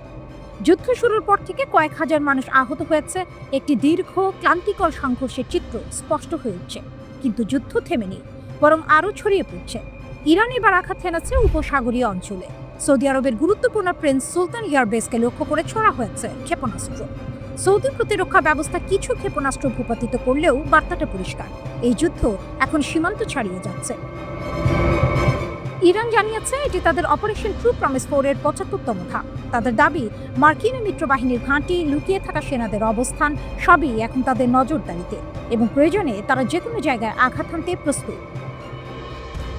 যুদ্ধ শুরুর পর থেকে কয়েক হাজার মানুষ আহত হয়েছে। একটি দীর্ঘ ক্লান্তিকর সংঘর্ষের চিত্র স্পষ্ট হয়ে উঠছে, কিন্তু যুদ্ধ থেমেনি, বরং আরও ছড়িয়ে পড়ছে। ইরান এবার আঘাত হেনাচ্ছে উপসাগরীয় অঞ্চলে। সৌদি আরবের গুরুত্বপূর্ণ প্রিন্স সুলতান এয়ারবেসকে লক্ষ্য করে ছোড়া হয়েছে ক্ষেপণাস্ত্র। সৌদি প্রতিরক্ষা ব্যবস্থা কিছু ক্ষেপণাস্ত্র ভূপাতিত করলেও বার্তাটা পরিষ্কার, এই যুদ্ধ এখন সীমান্ত ছাড়িয়ে যাচ্ছে। ইরান জানিয়েছে এটি তাদের অপারেশন ট্রু প্রমিস 4 এর ৭৫তম ধাপ। তাদের দাবি, মার্কিন মিত্রবাহিনীর ঘাঁটি, লুকিয়ে থাকা সেনাদের অবস্থান সবই এখন তাদের নজরদারিতে এবং প্রয়োজনে তারা যে কোনো জায়গায় আঘাত হানতে প্রস্তুত।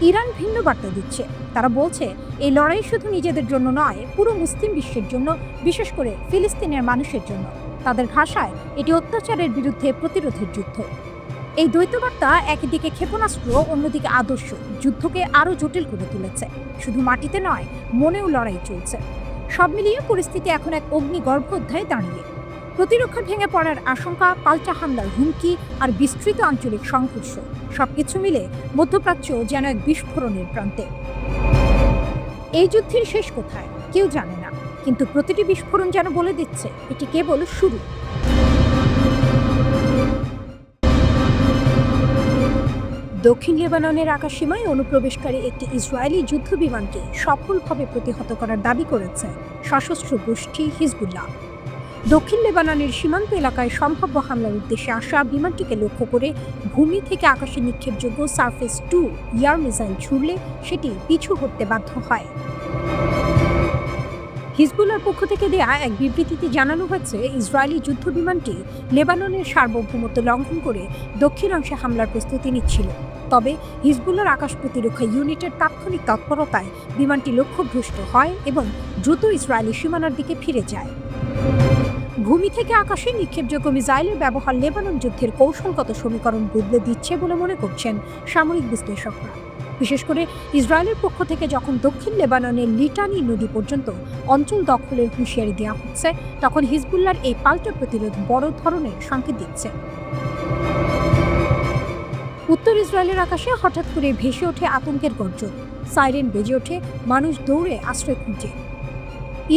ইরান ভিন্ন বার্তা দিচ্ছে। তারা বলছে এই লড়াই শুধু নিজেদের জন্য নয়, পুরো মুসলিম বিশ্বের জন্য, বিশেষ করে ফিলিস্তিনের মানুষের জন্য। তাদের ভাষায় এটি অত্যাচারের বিরুদ্ধে প্রতিরোধের যুদ্ধ। এই দ্বৈতবার্তা একদিকে ক্ষেপণাস্ত্র, অন্যদিকে আদর্শ যুদ্ধকে আরও জটিল করে তুলেছে। শুধু মাটিতে নয়, মনেও লড়াই চলছে। সব মিলিয়ে পরিস্থিতি এখন এক অগ্নিগর্ভ অধ্যায়ে দাঁড়িয়ে। প্রতিরক্ষা ভেঙে পড়ার আশঙ্কা, পাল্টা হামলার হুমকি আর বিস্তৃত আঞ্চলিক সংঘর্ষ, সবকিছু মিলে মধ্যপ্রাচ্য যেন এক বিস্ফোরণের প্রান্তে। এই যুদ্ধের শেষ কোথায় কেউ জানে না, কিন্তু প্রতিটি বিস্ফোরণ যেন বলে দিচ্ছে এটি কেবল শুরু। দক্ষিণ লেবাননের আকাশসীমায় অনুপ্রবেশকারী একটি ইসরায়েলি যুদ্ধ বিমানকে সফলভাবে প্রতিহত করার দাবি করেছে সশস্ত্র গোষ্ঠী হিজবুল্লাহ। দক্ষিণ লেবাননের সীমান্ত এলাকায় সম্ভাব্য হামলার উদ্দেশ্যে আসা বিমানটিকে লক্ষ্য করে ভূমি থেকে আকাশে নিক্ষেপযোগ্য সারফেস 2 এয়ার মিসাইল ছুড়লে সেটি পিছু হটতে বাধ্য হয়। হিজবুল্লাহর পক্ষ থেকে দেয়া এক বিবৃতিতে জানানো হয়েছে, ইসরায়েলি যুদ্ধ বিমানটি লেবাননের সার্বভৌমত্ব লঙ্ঘন করে দক্ষিণাংশে হামলার প্রস্তুতি নিচ্ছিল। তবে হিজবুল্লাহর আকাশ প্রতিরক্ষা ইউনিটের তাৎক্ষণিক তৎপরতায় বিমানটি লক্ষ্যভ্রষ্ট হয় এবং দ্রুত ইসরায়েলি সীমানার দিকে ফিরে যায়। ভূমি থেকে আকাশে নিক্ষেপযোগ্য মিসাইলের ব্যবহার লেবানন যুদ্ধের কৌশলগত সমীকরণ বদলে দিচ্ছে বলে মনে করছেন সামরিক বিশ্লেষকরা। বিশেষ করে ইসরায়েলের পক্ষ থেকে যখন দক্ষিণ লেবাননের লিটানি নদী পর্যন্ত অঞ্চল দখলের হুঁশিয়ারি দেওয়া হচ্ছে, তখন হিজবুল্লাহর এই পাল্টা প্রতিরোধ বড় ধরনের সংকেত দিচ্ছে। উত্তর ইসরায়েলের আকাশে হঠাৎ করে ভেসে ওঠে আতঙ্কের গর্জন, সাইরেন বেজে ওঠে, মানুষ দৌড়ে আশ্রয় খুঁজে।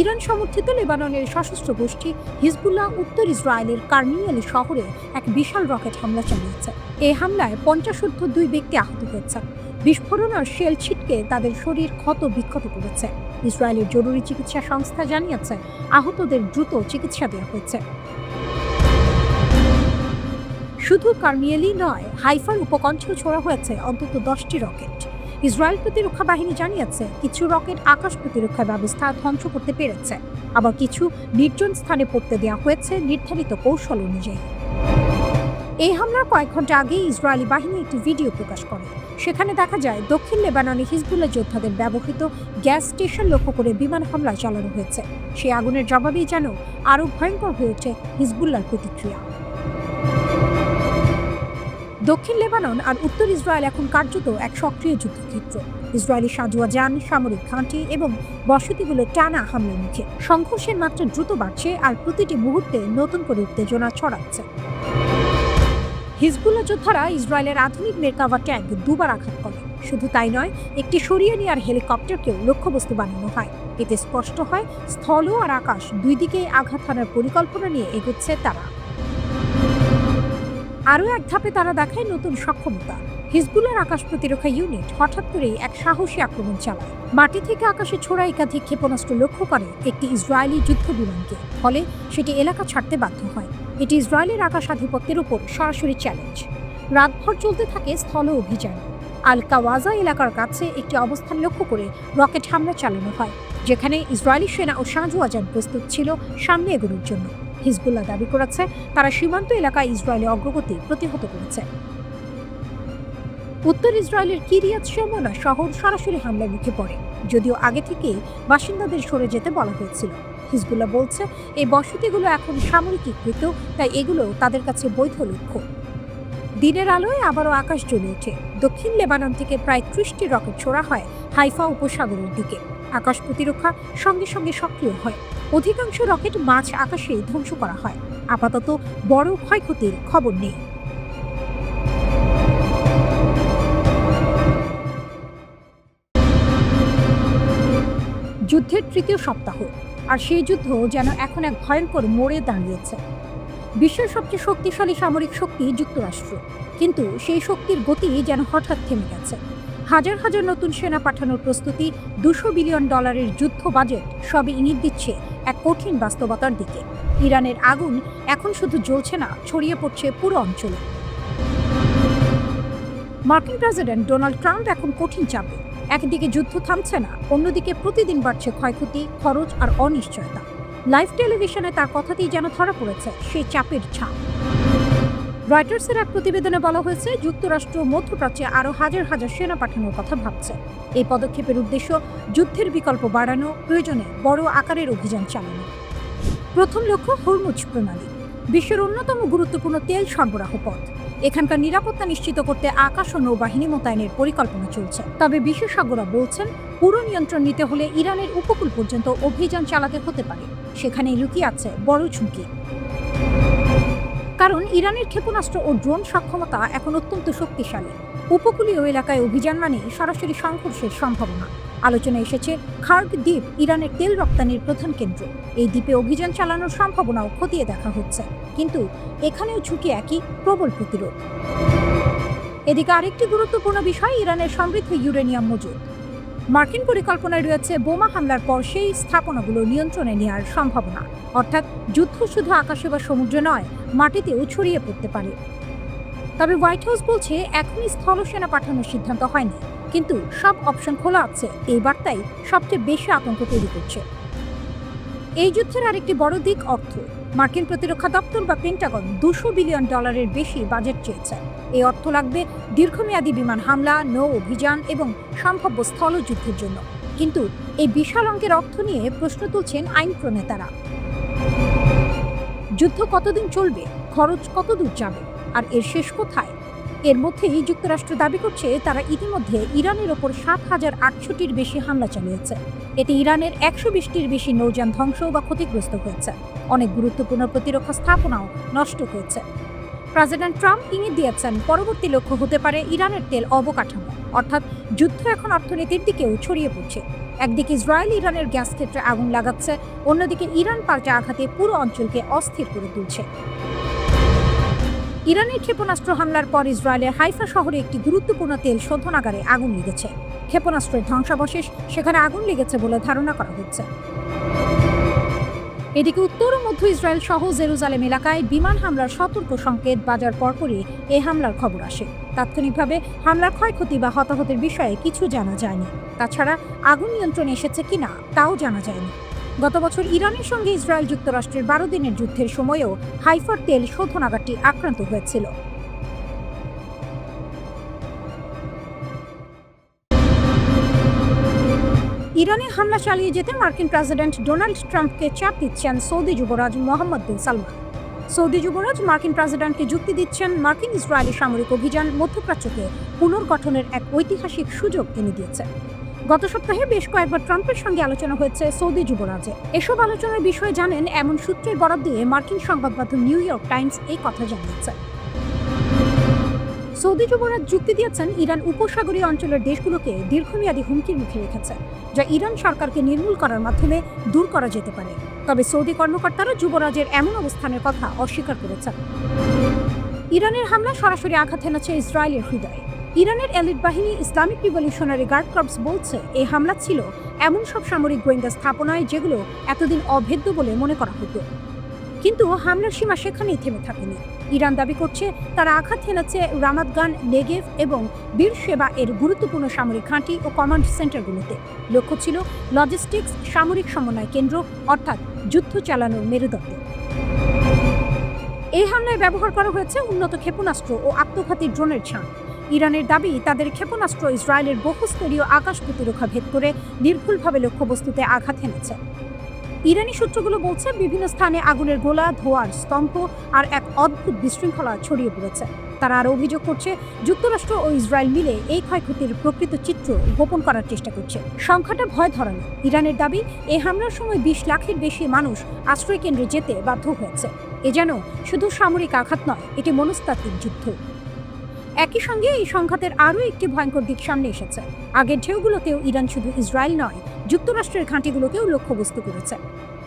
ইরান সমর্থিত লেবাননের সশস্ত্র গোষ্ঠী হিজবুল্লাহ উত্তর ইসরায়েলের কার্মিয়ালি শহরে এক বিশাল রকেট হামলা চালিয়েছে। এই হামলায় 50 ব্যক্তি আহত হয়েছে। বিস্ফোরণ আর শেল ছিটকে তাদের শরীর ক্ষত বিক্ষত করেছে। ইসরায়েলের জরুরি চিকিৎসা সংস্থা জানিয়েছে আহতদের দ্রুত চিকিৎসা দেওয়া হয়েছে। শুধু কার্মিয়ালি নয়, হাইফার উপকণ্ঠেও ছোড়া হয়েছে অন্তত 10টি রকেট। ইসরায়েল প্রতিরক্ষা বাহিনী জানিয়েছে কিছু রকেট আকাশ প্রতিরক্ষা ব্যবস্থা ধ্বংস করতে পেরেছে, আবার কিছু নির্জন স্থানে পড়তে দেওয়া হয়েছে নির্ধারিত কৌশল অনুযায়ী। এই হামলার কয়েক ঘন্টা আগে ইসরায়েলি বাহিনী একটি ভিডিও প্রকাশ করে। সেখানে দেখা যায় দক্ষিণ লেবাননে হিজবুল্লাহ যোদ্ধাদের ব্যবহৃত গ্যাস স্টেশন লক্ষ্য করে বিমান হামলা চালানো হয়েছে। সেই আগুনের জবাবেই যেন আরও ভয়ঙ্কর হয়ে ওঠে হিজবুল্লাহর প্রতিক্রিয়া। দক্ষিণ লেবানন আর উত্তর ইসরায়েল এখন কার্যত এক সক্রিয় যুদ্ধক্ষেত্র। ইসরায়েলি সাঁজোয়া যান, সামরিক ঘাঁটি এবং বসতিগুলো টানা হামলার মুখে। সংঘর্ষের মাত্রা দ্রুত বাড়ছে আর প্রতিটি মুহূর্তে নতুন করে উত্তেজনা ছড়াচ্ছে। হিজবুল্লাহ যোদ্ধারা ইসরায়েলের আধুনিক মেরকাভা ট্যাঙ্ক 2বার আঘাত করে। শুধু তাই নয়, একটি সরিয়ে নেওয়ার হেলিকপ্টারকেও লক্ষ্যবস্তু বানানো হয়। এতে স্পষ্ট হয় স্থল আর আকাশ দুই দিকেই আঘাত হানার পরিকল্পনা নিয়ে এগোচ্ছে তারা। আরও এক ধাপে তারা দেখায় নতুন সক্ষমতা। হিজবুল্লাহর আকাশ প্রতিরক্ষা ইউনিট হঠাৎ করেই এক সাহসী আক্রমণ চালায়। মাটি থেকে আকাশে ছোড়া একাধিক ক্ষেপণাস্ত্র লক্ষ্য করে একটি ইসরায়েলি যুদ্ধ বিমানকে, ফলে সেটি এলাকা ছাড়তে বাধ্য হয়। এটি ইসরায়েলের আকাশ আধিপত্যের উপর সরাসরি চ্যালেঞ্জ। রাতভর চলতে থাকে স্থল অভিযান। আল কাওয়াজা এলাকার কাছে একটি অবস্থান লক্ষ্য করে রকেট হামলা চালানো হয়, যেখানে ইসরায়েলি সেনা ও সাঁজোয়া যান প্রস্তুত ছিল সামনে এগোনোর জন্য। হিজবুল্লাহ দাবি করেছে তারা সীমান্ত এলাকায় ইসরায়েলের অগ্রগতি প্রতিহত করেছে। উত্তর ইসরায়েলের কিরিয়াত শমোনা শহর সরাসরি হামলার মুখে পড়ে, যদিও আগে থেকেই বাসিন্দাদের সরে যেতে বলা হয়েছিল। হিজবুল্লাহ বলছে এই বসতিগুলো এখন সামরিকীকৃত, তাই এগুলো তাদের কাছে বৈধ লক্ষ্য। দিনের আলোয় আবারও আকাশ জ্বলে ওঠে। দক্ষিণ লেবানন থেকে প্রায় 30টি রকেট ছোড়া হয় হাইফা উপসাগরের দিকে। আকাশ প্রতিরক্ষা সঙ্গে সঙ্গে সক্রিয় হয়। অধিকাংশ রকেট মাঝ আকাশেই ধ্বংস করা হয়। আপাতত বড় ক্ষয়ক্ষতির খবর নেই। যুদ্ধের তৃতীয় সপ্তাহ, আর সেই যুদ্ধ যেন এখন এক ভয়ঙ্কর মোড়ে দাঁড়িয়েছে। বিশ্বের সবচেয়ে শক্তিশালী সামরিক শক্তি যুক্তরাষ্ট্র, কিন্তু সেই শক্তির গতি যেন হঠাৎ থেমে গেছে। হাজার হাজার নতুন সেনা পাঠানোর প্রস্তুতি, $200 বিলিয়ন যুদ্ধ বাজেট সবই ইঙ্গিত দিচ্ছে এক কঠিন বাস্তবতার দিকে। ইরানের আগুন এখন শুধু জ্বলছে না, ছড়িয়ে পড়ছে পুরো অঞ্চলে। মার্কিন প্রেসিডেন্ট ডোনাল্ড ট্রাম্প এখন কঠিন চাপে। একদিকে যুদ্ধ থামছে না, অন্যদিকে প্রতিদিন বাড়ছে ক্ষয়ক্ষতি, খরচ আর অনিশ্চয়তা। লাইভ টেলিভিশনে তার কথাতেই যেন ধরা পড়েছে সেই চাপের ছাপ। রয়টার্সের এক প্রতিবেদনে বলা হয়েছে, যুক্তরাষ্ট্র মধ্যপ্রাচ্যে আরও হাজার হাজার সেনা পাঠানোর কথা ভাবছে। এই পদক্ষেপের উদ্দেশ্য যুদ্ধের বিকল্প বাড়ানো, প্রয়োজনে বড় আকারের অভিযান চালানো। প্রথম লক্ষ্য হরমুজ প্রণালী, বিশ্বের অন্যতম গুরুত্বপূর্ণ তেল সরবরাহ পথ। এখানকার নিরাপত্তা নিশ্চিত করতে আকাশ ও নৌবাহিনী মোতায়েনের পরিকল্পনা চলছে। তবে বিশেষজ্ঞরা বলছেন, পুরো নিয়ন্ত্রণ নিতে হলে ইরানের উপকূল পর্যন্ত অভিযান চালাতে হতে পারে। সেখানেই লুকিয়ে আছে বড় ঝুঁকি। কারণ ইরানের ক্ষেপণাস্ত্র ও ড্রোন সক্ষমতা এখন অত্যন্ত শক্তিশালী। উপকূলীয় এলাকায় অভিযান মানে সরাসরি সংঘর্ষের সম্ভাবনা। আলোচনায় এসেছে খার্গ দ্বীপ ইরানের তেল রপ্তানির প্রধান কেন্দ্র। এই দ্বীপে অভিযান চালানোর সম্ভাবনাও খতিয়ে দেখা হচ্ছে, কিন্তু এখানেও ঝুঁকি একই, প্রবল প্রতিরোধ। এদিকে আরেকটি গুরুত্বপূর্ণ বিষয় ইরানের সমৃদ্ধ ইউরেনিয়াম মজুদ। মার্কিন পরিকল্পনায় রয়েছে বোমা হামলার পর সেই স্থাপনাগুলো নিয়ন্ত্রণে নেওয়ার সম্ভাবনা। অর্থাৎ যুদ্ধ শুধু আকাশে বা সমুদ্রে নয়, মাটিতেও ছড়িয়ে পড়তে পারে। তবে হোয়াইট হাউস বলছে, এখনই স্থল সেনা পাঠানোর সিদ্ধান্ত হয়নি, কিন্তু সব অপশন খোলা আছে। এই বার্তাই সবচেয়ে বেশি আতঙ্ক তৈরি করছে। এই যুদ্ধের আরেকটি বড় দিক অর্থ। মার্কিন প্রতিরক্ষা দপ্তর বা পেন্টাগন $200 বিলিয়ন বেশি বাজেট চেয়েছে। এই অর্থ লাগবে দীর্ঘমেয়াদী বিমান হামলা, নৌ অভিযান এবং সম্ভাব্য স্থলযুদ্ধের জন্য। কিন্তু এই বিশাল অঙ্কের অর্থ নিয়ে প্রশ্ন তুলছেন আইন প্রণেতারা। যুদ্ধ কতদিন চলবে, খরচ কতদূর যাবে, আর এর শেষ কোথায়? এর মধ্যেই যুক্তরাষ্ট্র দাবি করছে, তারা ইতিমধ্যে ইরানের ওপর 7,800টির বেশি হামলা চালিয়েছে। এতে ইরানের 120টির বেশি নৌযান ধ্বংস বা ক্ষতিগ্রস্ত হয়েছে। অনেক গুরুত্বপূর্ণ প্রতিরক্ষা স্থাপনাও নষ্ট হয়েছে। প্রেসিডেন্ট ট্রাম্প ইঙ্গিত দিয়েছেন, পরবর্তী লক্ষ্য হতে পারে ইরানের তেল অবকাঠামো। অর্থাৎ যুদ্ধ এখন অর্থনীতির দিকেও ছড়িয়ে পড়ছে। একদিকে ইসরায়েল ইরানের গ্যাস ক্ষেত্রে আগুন লাগাচ্ছে, অন্যদিকে ইরান পাল্টা আঘাতে পুরো অঞ্চলকে অস্থির করে তুলছে। ইরানের ক্ষেপণাস্ত্র হামলার পর ইসরায়েলের হাইফা শহরে একটি গুরুত্বপূর্ণ তেল শোধনাগারে আগুন লেগেছে। ক্ষেপণাস্ত্রের ধ্বংসাবশেষ সেখানে আগুন লেগেছে বলে ধারণা করা হচ্ছে। এদিকে উত্তর ও মধ্য ইসরায়েল সহ জেরুজালেম এলাকায় বিমান হামলার সতর্ক সংকেত বাজার পরপরই এই হামলার খবর আসে। তাৎক্ষণিকভাবে হামলার ক্ষয়ক্ষতি বা হতাহতের বিষয়ে কিছু জানা যায়নি। তাছাড়া আগুন নিয়ন্ত্রণে এসেছে কিনা তাও জানা যায়নি। গত বছর ইরানের সঙ্গে ইসরায়েল যুক্তরাষ্ট্রের 12 দিনের যুদ্ধের সময়ও হাইফার তেল শোধনাগারটি আক্রান্ত হয়েছিল। ইরানে হামলা চালিয়ে যেতে মার্কিন প্রেসিডেন্ট ডোনাল্ড ট্রাম্পকে চাপ দিচ্ছেন সৌদি যুবরাজ মোহাম্মদ বিন সালমান। সৌদি যুবরাজ মার্কিন প্রেসিডেন্টকে যুক্তি দিচ্ছেন, মার্কিন ইসরায়েলি সামরিক অভিযান মধ্যপ্রাচ্যকে পুনর্গঠনের এক ঐতিহাসিক সুযোগ এনে দিয়েছে। গত সপ্তাহে বেশ কয়েকবার ট্রাম্পের সঙ্গে আলোচনা হয়েছে সৌদি যুবরাজে। এসব আলোচনার বিষয়ে জানেন এমন সূত্রের বরাত দিয়ে মার্কিন সংবাদ মাধ্যম নিউ ইয়র্ক টাইমস এই কথা জানিয়েছে। সৌদি যুবরাজ যুক্তি দিয়েছেন, ইরান উপসাগরীয় অঞ্চলের দেশগুলোকে দীর্ঘমেয়াদী হুমকির মুখে রেখেছে, যা ইরান সরকারকে নির্মূল করার মাধ্যমে দূর করা যেতে পারে। তবে সৌদি কর্মকর্তারা যুবরাজের এমন অবস্থানের কথা অস্বীকার করেছেন। ইরানের হামলা সরাসরি আঘাত হেনেছে ইসরায়েলের হৃদয়ে। ইরানের এলিট বাহিনী ইসলামিক রিভলিউশনারি গার্ড কর্পস বলছে, এই হামলা ছিল এমন সব সামরিক গোয়েন্দা স্থাপনায় যেগুলো এতদিন অভেদ্য বলে মনে করা হতো। কিন্তু হামলার সীমা সেখানেই থেমে থাকেনি। ইরান দাবি করছে, তারা আঘাত হেনেছে রামাদগান, নেগেভ এবং বীরশেবা এর গুরুত্বপূর্ণ সামরিক ঘাঁটি ও কমান্ড সেন্টারগুলোতে। লক্ষ্য ছিল লজিস্টিক্স, সামরিক সমন্বয় কেন্দ্র, অর্থাৎ যুদ্ধ চালানোর মেরুদণ্ড। এই হামলায় ব্যবহার করা হয়েছে উন্নত ক্ষেপণাস্ত্র ও আত্মঘাতী ড্রোনের ছাঁদ। ইরানের দাবি, তাদের ক্ষেপণাস্ত্র ইসরায়েলের বহুস্তরীয় আকাশ প্রতিরক্ষা ভেদ করে নির্ভুলভাবে লক্ষ্যবস্তুতে আঘাত হেনেছে। ইরানি সূত্রগুলো বলছে, বিভিন্ন স্থানে আগুনের গোলা, ধোঁয়ার স্তম্ভ আর এক অদ্ভুত বিশৃঙ্খলা ছড়িয়ে পড়েছে। তারা আরও অভিযোগ করছে, যুক্তরাষ্ট্র ও ইসরায়েল মিলে এই ক্ষয়ক্ষতির প্রকৃত চিত্র গোপন করার চেষ্টা করছে। সংখ্যাটা ভয় ধরানো। ইরানের দাবি, এই হামলার সময় 20 লাখের বেশি মানুষ আশ্রয় কেন্দ্রে যেতে বাধ্য হয়েছে। এ যেন শুধু সামরিক আঘাত নয়, এটি মনস্তাত্ত্বিক যুদ্ধ। একই সঙ্গে এই সংঘাতের আরও একটি ভয়ঙ্কর দিক সামনে এসেছে। আগের ঢেউগুলোতেও ইরান শুধু ইসরায়েল নয়, যুক্তরাষ্ট্রের ঘাঁটিগুলোকেও লক্ষ্যবস্তু করেছে।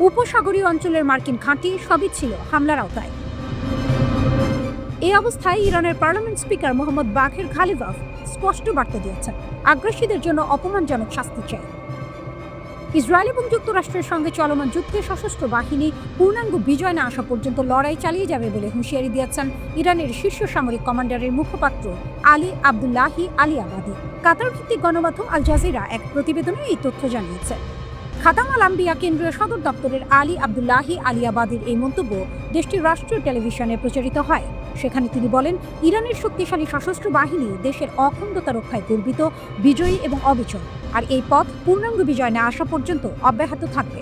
উপসাগরীয় অঞ্চলের মার্কিন ঘাঁটি সবই ছিল হামলার আওতায়। এই অবস্থায় ইরানের পার্লামেন্ট স্পিকার মোহাম্মদ বাঘের ঘালিবাফ স্পষ্ট বার্তা দিয়েছেন, আগ্রাসীদের জন্য অপমানজনক শাস্তি চাই। ইসরায়েল এবং যুক্তরাষ্ট্রের সঙ্গে চলমান যুদ্ধে সশস্ত্র বাহিনী পূর্ণাঙ্গ বিজয় না আসা পর্যন্ত লড়াই চালিয়ে যাবে বলে হুঁশিয়ারি দিয়েছেন ইরানের শীর্ষ সামরিক কমান্ডারের মুখপাত্র আলী আবদুল্লাহি আলী আবাদি। কাতার ভিত্তিক গণমাধ্যম আল জাজিরা এক প্রতিবেদনে এই তথ্য জানিয়েছে। খাতাম আল আম্বিয়া কেন্দ্রীয় সদর দপ্তরের আলী আবদুল্লাহি আলী আবাদির এই মন্তব্য দেশটির রাষ্ট্রীয় টেলিভিশনে প্রচারিত হয়। সেখানে তিনি বলেন, ইরানের শক্তিশালী সশস্ত্র বাহিনী দেশের অখণ্ডতা রক্ষায় গর্বিত, বিজয়ী এবং অবিচল, আর এই পথ পূর্ণাঙ্গ বিজয় না আসা পর্যন্ত অব্যাহত থাকবে।